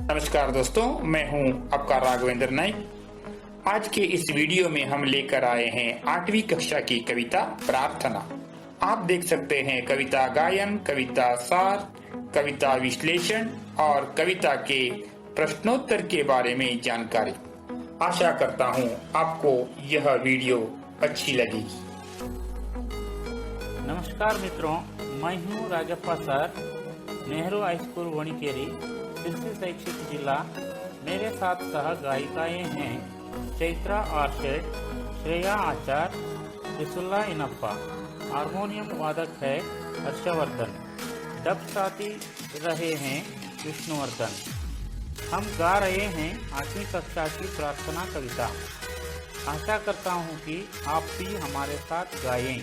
नमस्कार दोस्तों, मैं हूं आपका राघवेंद्र नाइक। आज के इस वीडियो में हम लेकर आए हैं 8वीं कक्षा की कविता प्रार्थना। आप देख सकते हैं कविता गायन, कविता सार, कविता विश्लेषण और कविता के प्रश्नोत्तर के बारे में जानकारी। आशा करता हूं आपको यह वीडियो अच्छी लगेगी। नमस्कार मित्रों, मैं हूं Rajappa sir, Nehru high school Vanikeri, Sirsi शैक्षिक जिला। मेरे साथ सह गायिकाएं हैं चैत्रा आर्शेड, श्रेया आचार, त्रिशुल्ला इनप्पा। हारमोनियम वादक है हर्षवर्धन, डब साथी रहे हैं विष्णुवर्धन। हम गा रहे हैं 8वीं कक्षा की प्रार्थना कविता। आशा करता हूं कि आप भी हमारे साथ गाएं।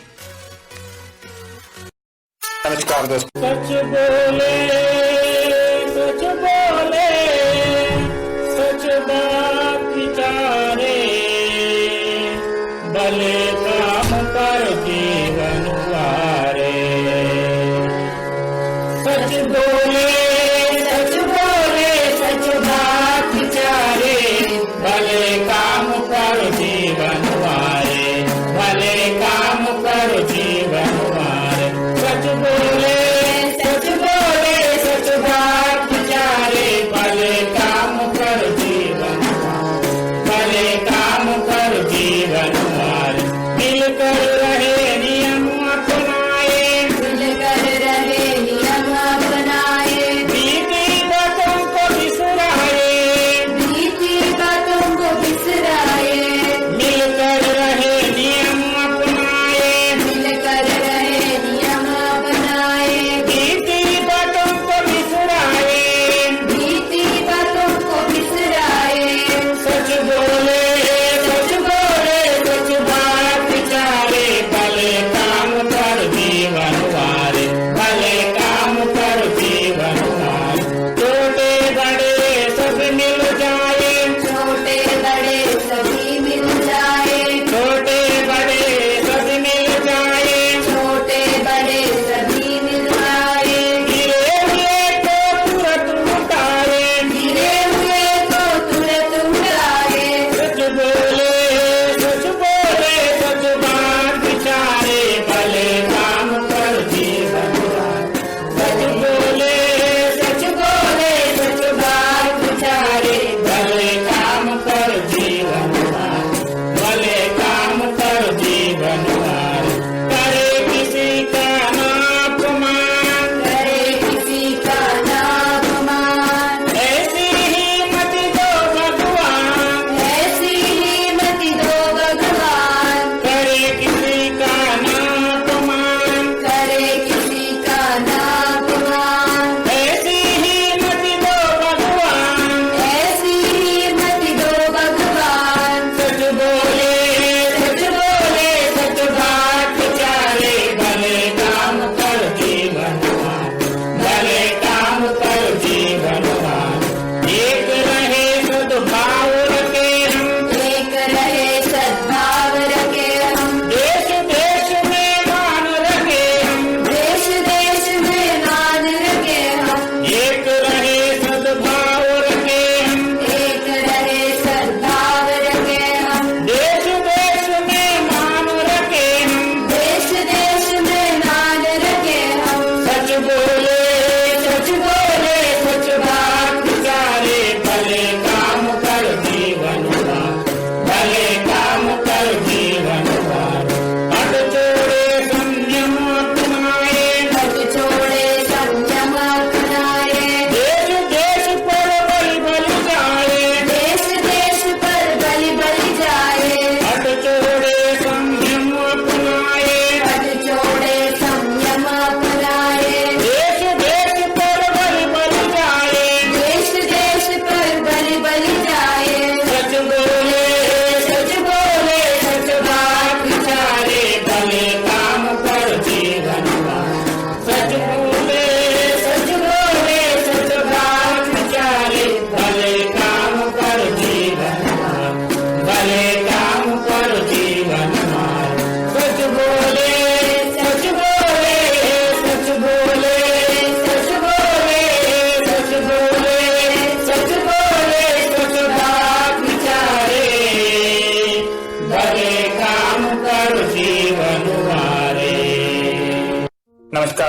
नमस्कार दोस्तों। सच बोले, सच बोले, सच बात विचारे, भले काम पर जीवन वारे। सच बोले, सच बोले, सच बात विचारे, भले काम पर जीवन वारे, भले काम पर जीवन वारे। सच बोले, सच बोले, सच बात विचारे,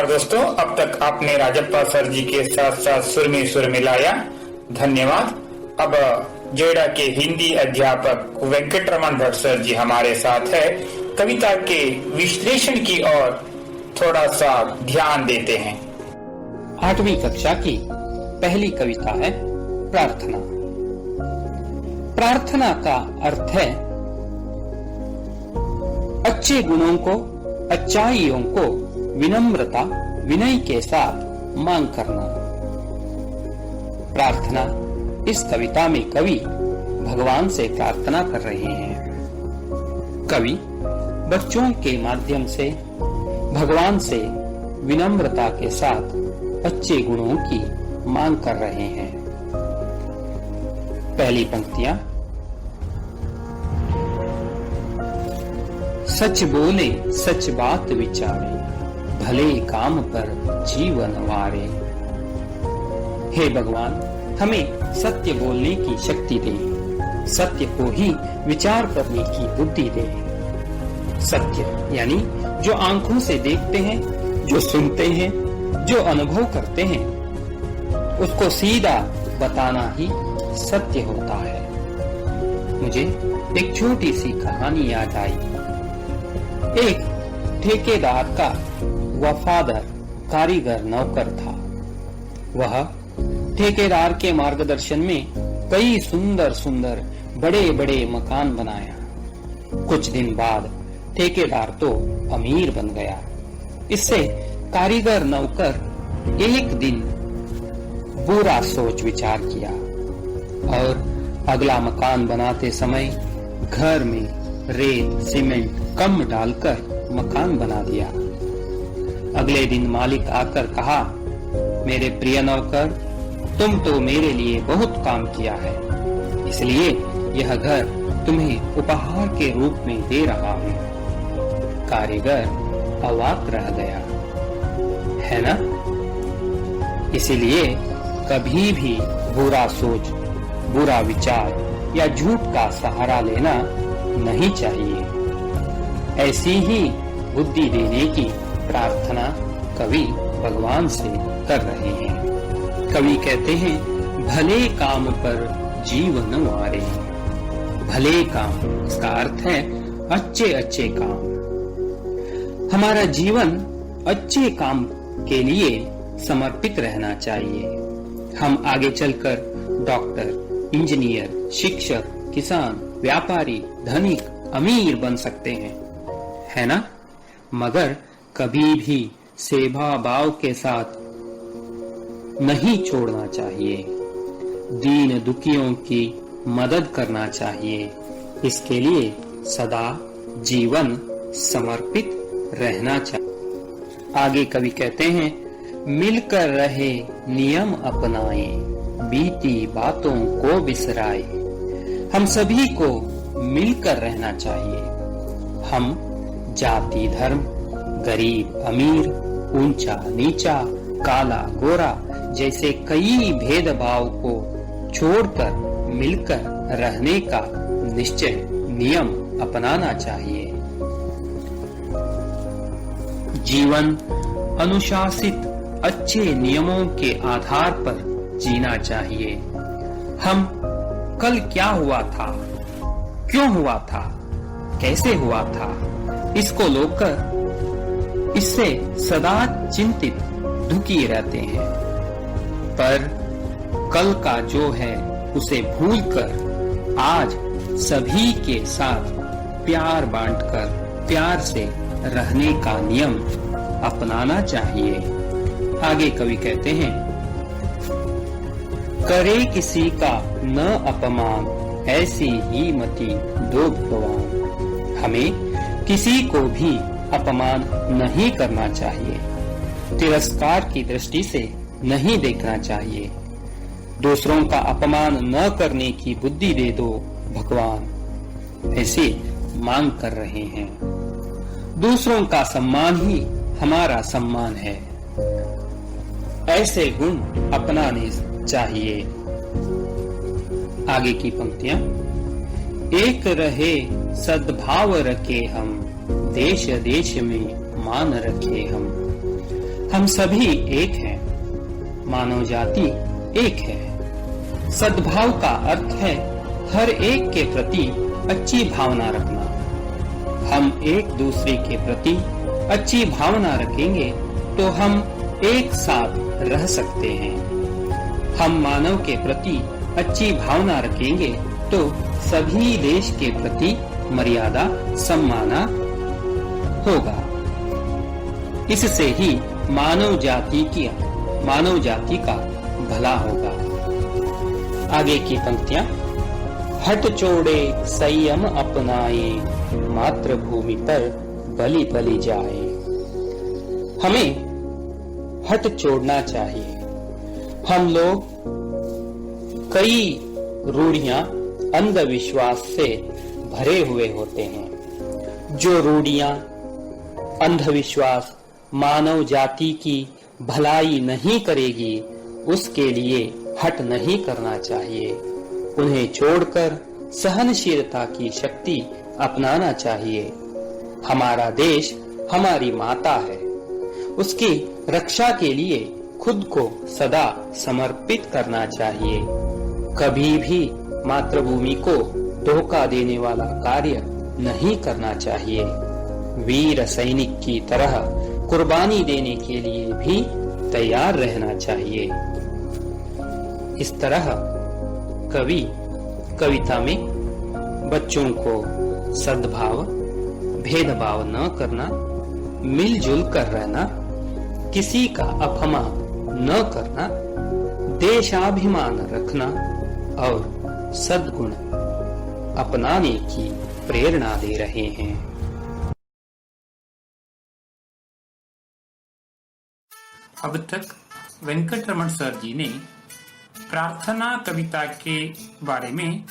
नमस्कार दोस्तों, अब तक आपने राजप्पा सर जी के साथ साथ सुर मिलाया। धन्यवाद। अब जेड़ा के हिंदी अध्यापक वेंकटरमण भट्ट सर जी हमारे साथ है। कविता के विश्लेषण की ओर थोड़ा सा ध्यान देते हैं। 8वीं कक्षा की पहली कविता है प्रार्थना। प्रार्थना का अर्थ है अच्छे गुणों को, अच्छाइयों को विनम्रता, विनय के साथ मांग करना। प्रार्थना इस कविता में कवि भगवान से प्रार्थना कर रहे हैं। कवि बच्चों के माध्यम से भगवान से विनम्रता के साथ अच्छे गुणों की मांग कर रहे हैं। पहली पंक्तियां, सच बोले सच बात विचारे, भले काम पर जीवन वारे। हे भगवान, हमें सत्य बोलने की शक्ति दे, सत्य को ही विचार करने की बुद्धि दे। सत्य यानी जो आंखों से देखते हैं, जो सुनते हैं, जो अनुभव करते हैं, उसको सीधा बताना ही सत्य होता है। मुझे एक छोटी सी कहानी याद आई। एक ठेकेदार का वफादार कारीगर नौकर था। वह ठेकेदार के मार्गदर्शन में कई सुंदर सुंदर बड़े बड़े मकान बनाया। कुछ दिन बाद ठेकेदार तो अमीर बन गया। इससे कारीगर नौकर एक दिन बुरा सोच विचार किया और अगला मकान बनाते समय घर में रेत सीमेंट कम डालकर मकान बना दिया। अगले दिन मालिक आकर कहा, मेरे प्रिय नौकर, तुम तो मेरे लिए बहुत काम किया है, इसलिए यह घर तुम्हें उपहार के रूप में दे रहा हूँ। कारीगर अवाक रह गया, है ना? इसीलिए कभी भी बुरा सोच, बुरा विचार या झूठ का सहारा लेना नहीं चाहिए। ऐसी ही बुद्धि देने की प्रार्थना कवि भगवान से कर रहे हैं। कवि कहते हैं, भले काम पर जीवन वारे। भले काम, इसका अर्थ है अच्छे अच्छे काम। हमारा जीवन अच्छे काम के लिए समर्पित रहना चाहिए। हम आगे चलकर डॉक्टर, इंजीनियर, शिक्षक, किसान, व्यापारी, धनिक, अमीर बन सकते हैं, है ना? मगर कभी भी सेवा भाव के साथ नहीं छोड़ना चाहिए। दीन दुखियों की मदद करना चाहिए। इसके लिए सदा जीवन समर्पित रहना चाहिए। आगे कवि कहते हैं, मिलकर रहे नियम अपनाए, बीती बातों को बिसराए। हम सभी को मिलकर रहना चाहिए। हम जाति धर्म, गरीब अमीर, ऊंचा नीचा, काला गोरा जैसे कई भेदभाव को छोड़कर मिलकर रहने का निश्चय नियम अपनाना चाहिए। जीवन अनुशासित अच्छे नियमों के आधार पर जीना चाहिए। हम कल क्या हुआ था, क्यों हुआ था, कैसे हुआ था, इसको लेकर इससे सदा चिंतित दुखी रहते हैं। पर कल का जो है उसे भूलकर आज सभी के साथ प्यार बांटकर प्यार से रहने का नियम अपनाना चाहिए। आगे कवि कहते हैं, करे किसी का न अपमान, ऐसी ही मति दो भगवान। हमें किसी को भी अपमान नहीं करना चाहिए, तिरस्कार की दृष्टि से नहीं देखना चाहिए। दूसरों का अपमान न करने की बुद्धि दे दो भगवान, ऐसे मांग कर रहे हैं। दूसरों का सम्मान ही हमारा सम्मान है। ऐसे गुण अपनाने चाहिए। आगे की पंक्तियां, एक रहे सद्भाव रखे हम, देश देश में मान रखे हम। हम सभी एक हैं, मानव जाति एक है। सद्भाव का अर्थ है हर एक के प्रति अच्छी भावना रखना। हम एक दूसरे के प्रति अच्छी भावना रखेंगे तो हम एक साथ रह सकते हैं। हम मानव के प्रति अच्छी भावना रखेंगे तो सभी देश के प्रति मर्यादा सम्मान होगा। इससे ही मानव जाति का भला होगा। आगे की पंक्तियां, हट छोड़े संयम अपनाए, मातृभूमि पर बलि बलि जाए। हमें हट छोड़ना चाहिए। हम लोग कई रूढ़ियां अंधविश्वास से भरे हुए होते हैं। जो रूढ़ियां अंधविश्वास मानव जाति की भलाई नहीं करेगी, उसके लिए हट नहीं करना चाहिए। उन्हें छोड़कर सहनशीलता की शक्ति अपनाना चाहिए। हमारा देश हमारी माता है। उसकी रक्षा के लिए खुद को सदा समर्पित करना चाहिए। कभी भी मातृभूमि को धोखा देने वाला कार्य नहीं करना चाहिए। वीर सैनिक की तरह कुर्बानी देने के लिए भी तैयार रहना चाहिए। इस तरह कवि कविता में बच्चों को सद्भाव, भेदभाव न करना, मिलजुल कर रहना, किसी का अपमान न करना, देशाभिमान रखना और सद्गुण अपनाने की प्रेरणा दे रहे हैं। अब तक वेंकटरमण सर जी ने प्रार्थना कविता के बारे में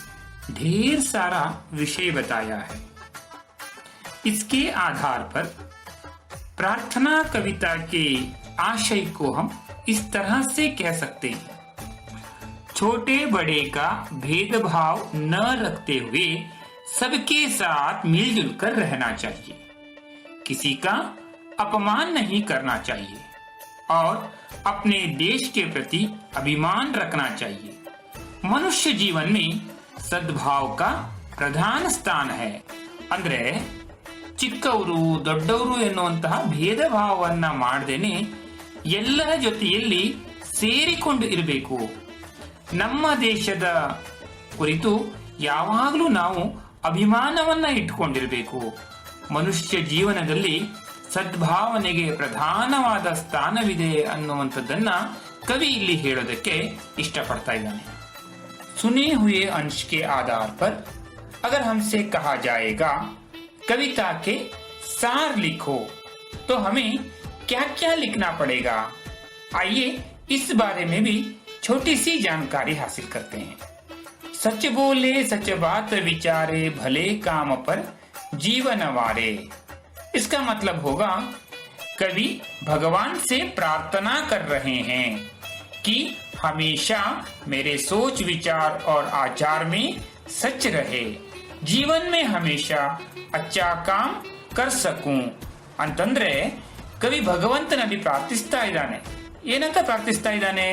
ढेर सारा विषय बताया है। इसके आधार पर प्रार्थना कविता के आशय को हम इस तरह से कह सकते हैं, छोटे बड़े का भेदभाव न रखते हुए सबके साथ मिलजुल कर रहना चाहिए। किसी का अपमान नहीं करना चाहिए और अपने देश के प्रति अभिमान रखना चाहिए। मनुष्य जीवन में सद्भाव का प्रधान स्थान है। ಅಂದ್ರೆ ಚಿಕ್ಕವರು ದೊಡ್ಡವರು ಎನ್ನುವಂತಹ ಭೇದ ಭಾವವನ್ನ ಮಾಡದೇನೆ ಎಲ್ಲರ ಜೊತೆಯಲ್ಲಿ ಸೇರಿಕೊಂಡು ಇರಬೇಕು. ನಮ್ಮ ದೇಶದ ಕುರಿತು ಯಾವಾಗಲೂ ನಾವು ಅಭಿಮಾನವನ್ನ ಇಟ್ಟುಕೊಂಡಿರಬೇಕು. ಮನುಷ್ಯ ಜೀವನದಲ್ಲಿ ಸದ್ಭಾವನೆಗೆ ಪ್ರಧಾನವಾದ ಸ್ಥಾನವಿದೆ ಅನ್ನುವಂಥದ್ದನ್ನ कवि ಇಲ್ಲಿ ಹೇಳೋದಕ್ಕೆ इष्टपड़ता इन्होंने। सुने हुए अंश के आधार पर अगर हमसे कहा जाएगा कविता के सार लिखो तो हमें क्या क्या लिखना पड़ेगा, आइए इस बारे में भी छोटी सी जानकारी हासिल करते हैं। सच बोले सच बात विचारे, भले काम पर जीवन वारे। इसका मतलब होगा कवि भगवान से प्रार्थना कर रहे हैं कि हमेशा मेरे सोच विचार और आचार में सच रहे, जीवन में हमेशा अच्छा काम कर सकूं ಅಂತಂದ್ರೆ ಕವಿ ಭಗವಂತನಲ್ಲಿ ಪ್ರಾರ್ಥಿಸ್ತಾ ಇದ್ದಾನೆ. ಏನಂತ ಪ್ರಾರ್ಥಿಸ್ತಾ ಇದ್ದಾನೆ?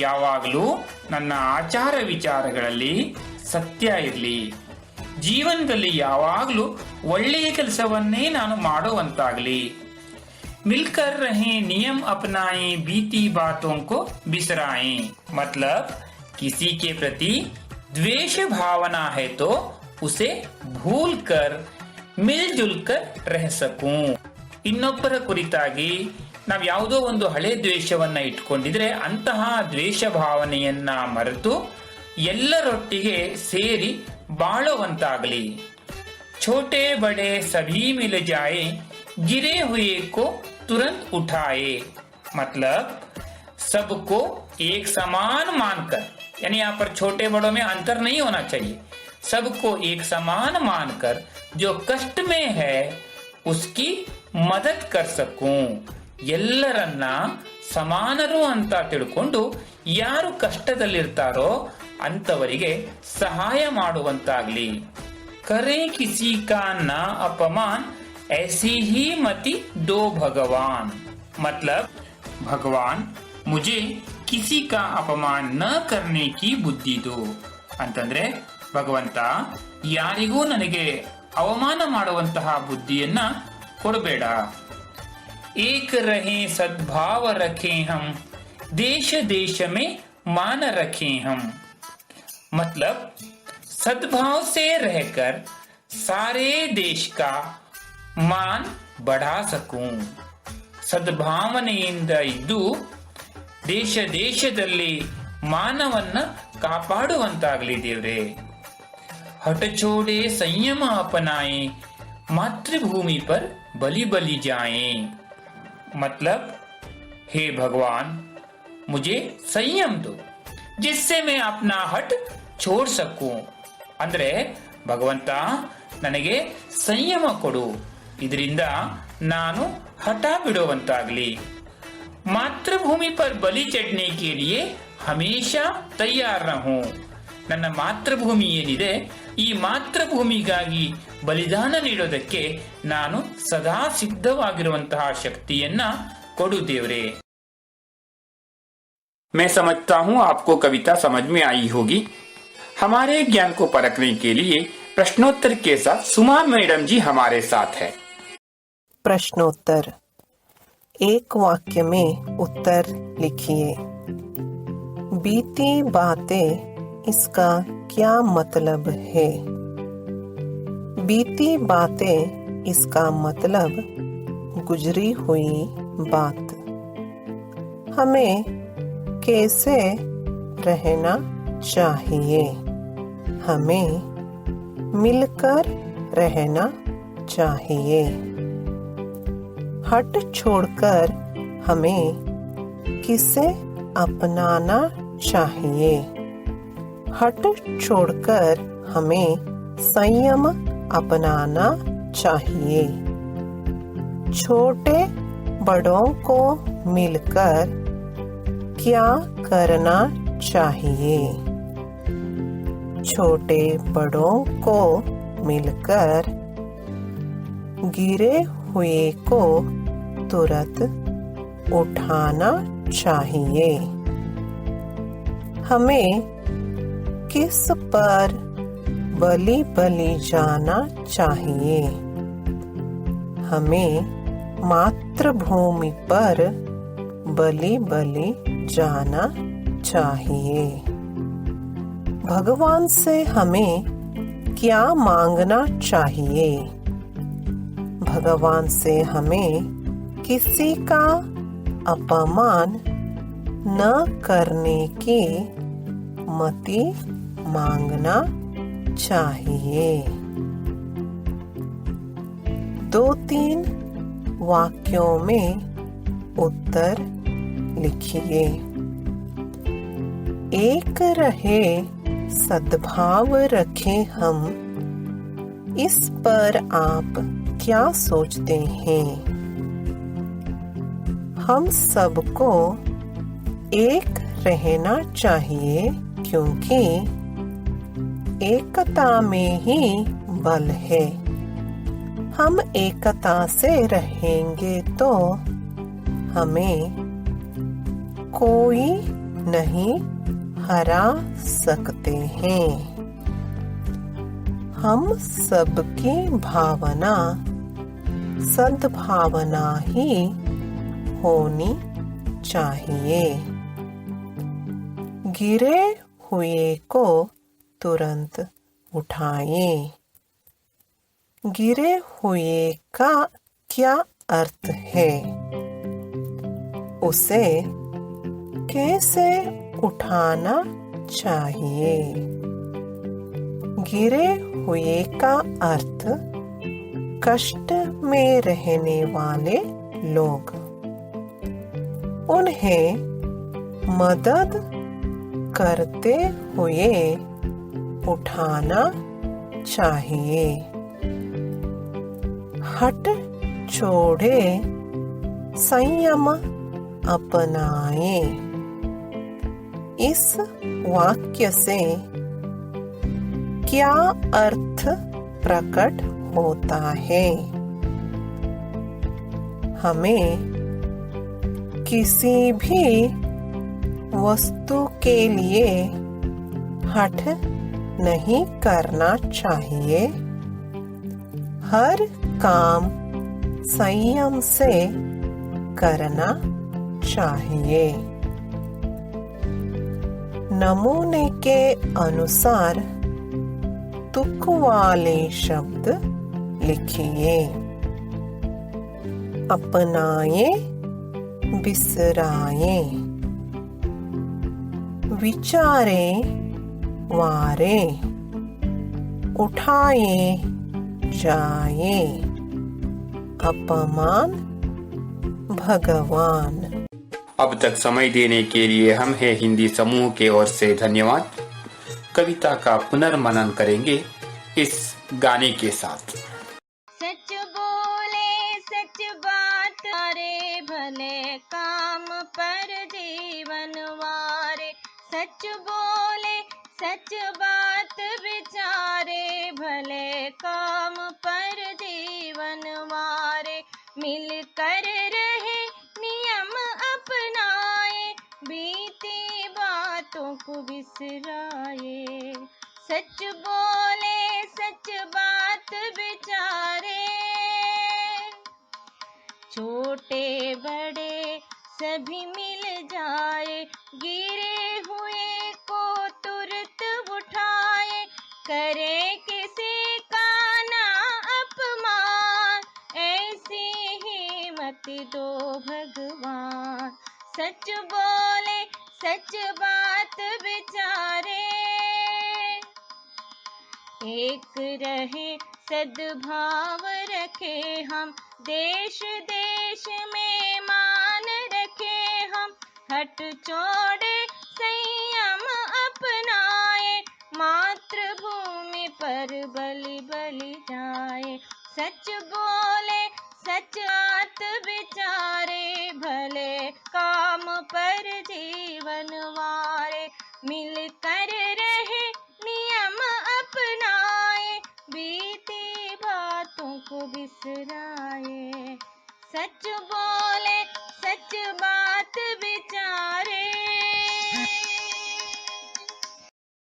ಯಾವಾಗಲೂ ನನ್ನ ಆಚಾರ ವಿಚಾರಗಳಲ್ಲಿ ಸತ್ಯ ಇರಲಿ, ಜೀವನದಲ್ಲಿ ಯಾವಾಗಲೂ ಒಳ್ಳೆಯ ಕೆಲಸವನ್ನೇ ನಾನು ಮಾಡುವಂತಾಗಲಿ। मिलकर रहें, नियम अपनाएं, बीती बातों को बिसराएं। मतलब किसी के प्रति द्वेष भावना है तो उसे भूल कर मिलजुल कर रह सकूं। ಇನ್ನೊಬ್ಬರ ಕುರಿತಾಗಿ ನಾವು ಯಾವುದೋ ಒಂದು ಹಳೆ ದ್ವೇಷವನ್ನ ಇಟ್ಕೊಂಡಿದ್ರೆ ಅಂತಹ ದ್ವೇಷ ಭಾವನೆಯನ್ನ ಮರೆತು ಎಲ್ಲರೊಟ್ಟಿಗೆ ಸೇರಿ ಬಾಳುವಂತಾಗಲಿ। छोटे बड़े सभी मिल जाए, गिरे हुए को तुरंत उठाए। मतलब सबको एक समान मानकर, यानी यहाँ पर छोटे बड़ों में अंतर नहीं होना चाहिए, सबको एक समान मानकर जो कष्ट में है उसकी मदद कर सकूं। ಎಲ್ಲರನ್ನ ಸಮಾನರು ಅಂತ ತಿಳ್ಕೊಂಡು ಯಾರು ಕಷ್ಟದಲ್ಲಿರ್ತಾರೋ ಅಂತವರಿಗೆ ಸಹಾಯ ಮಾಡುವಂತಾಗ್ಲಿ। करे किसी का ना अपमान, ऐसी ही मति दो भगवान। मतलब भगवान मुझे किसी का अपमान न करने की बुद्धि दो ಅಂತಂದ್ರೆ ಭಗವಂತ ಯಾರಿಗೂ ನನಗೆ ಅವಮಾನ ಮಾಡುವಂತಹ ಬುದ್ಧಿಯನ್ನ ಕೊಡಬೇಡ. एक रहे सद्भाव रखे हम देश देश में मान रखे हम मतलब सद्भाव से रहकर सारे देश का मान बढ़ा सकूं. ಸದ್ಭಾವನೆಯಿಂದ ಇದ್ದು ದೇಶ ದೇಶದಲ್ಲಿ ಮಾನವನ್ನ ಕಾಪಾಡುವಂತಾಗಲಿ ದೇವ್ರೆ. हट छोड़े संयम अपनाए मातृभूमि पर बलि बलि जाए मतलब हे भगवान मुझे संयम दो जिससे मैं अपना हट छोड़ सकूं. ಅಂದ್ರೆ ಭಗವಂತ ನನಗೆ ಸಂಯಮ ಕೊಡು, ಇದರಿಂದ ನಾನು हट बिಡುವಂತಾಗಲಿ. मातृभूमि पर बलि चढ़ने के लिए हमेशा तैयार रहूं. ನನ್ನ ಮಾತೃಭೂಮಿ ಏನಿದೆ ಈ ಮಾತೃಭೂಮಿಗಾಗಿ ಬಲಿದಾನ ನೀಡೋದಕ್ಕೆ ನಾನು ಸದಾ ಸಿದ್ಧವಾಗಿರುವಂತಹ ಶಕ್ತಿಯನ್ನ ಕೊಡು ದೇವರೇ. मैं समझता हूँ आपको कविता समझ में आई होगी. हमारे ज्ञान को परखने के लिए प्रश्नोत्तर के साथ सुमा मैडम जी हमारे साथ है. प्रश्नोत्तर. एक वाक्य में उत्तर लिखिए. बीती बातें इसका क्या मतलब है? बीती बातें इसका मतलब गुजरी हुई बात. हमें कैसे रहना चाहिए? हमें मिलकर रहना चाहिए. हट छोड़कर हमें किसे अपनाना चाहिए? हट छोड़कर हमें संयम अपनाना चाहिए. छोटे बड़ों को मिलकर क्या करना चाहिए? छोटे बड़ों को मिलकर गिरे हुए को तुरंत उठाना चाहिए. हमें किस पर बलि बलि जाना चाहिए? हमें मातृभूमि पर बलि बलि जाना चाहिए. भगवान से हमें क्या मांगना चाहिए? भगवान से हमें किसी का अपमान न करने की मति मांगना चाहिए. 2-3 वाक्यों में उत्तर लिखिए. एक रहे सद्भाव रखें हम, इस पर आप क्या सोचते हैं? हम सबको एक रहना चाहिए क्योंकि एकता में ही बल है. हम एकता से रहेंगे तो हमें कोई नहीं हरा सकते हैं. हम सबकी भावना सद्भावना ही होनी चाहिए. गिरे हुए को तुरंत उठाएं. गिरे हुए का क्या अर्थ है? उसे कैसे उठाना चाहिए? गिरे हुए का अर्थ कष्ट में रहने वाले लोग. उन्हें मदद करते हुए उठाना चाहिए. हट छोड़े संयम अपनाए. इस वाक्य से क्या अर्थ प्रकट होता है? हमें किसी भी वस्तु के लिए हठ नहीं करना चाहिए। हर काम संयम से करना चाहिए। नमूने के अनुसार तुक वाले शब्द लिखिए। अपनाए, बिसराए, विचारे, वारे, उठाए, जाए, अपमान, भगवान। अब तक समय देने के लिए हम है हिंदी समूह के ओर से धन्यवाद। कविता का पुनर्मनन करेंगे इस गाने के साथ। सच बोले सच बात अरे भले काम पर जीवन वारे। सच बोले सच बात विचारे भले काम पर जीवन वारे। मिलकर रहे नियम अपनाए बीती बातों को बिसराए। सच बोले सच बात विचारे। छोटे बड़े सभी मिल जाए गिरे हुए को तुरंत उठाए। करे किसी का ना अपमान ऐसी हिम्मत दो भगवान। सच बोले सच बात विचारे। एक रहे सद्भाव रखे हम देश देश में मान रखे हम। हट छोड़े संयम अपनाए मातृभूमि पर बलि बलि जाए। सच बोले सच बात विचारे भले काम पर जीवन वारे। मिलकर रहे नियम अपनाए बीती बातों को बिसराए। सच बोले सच बात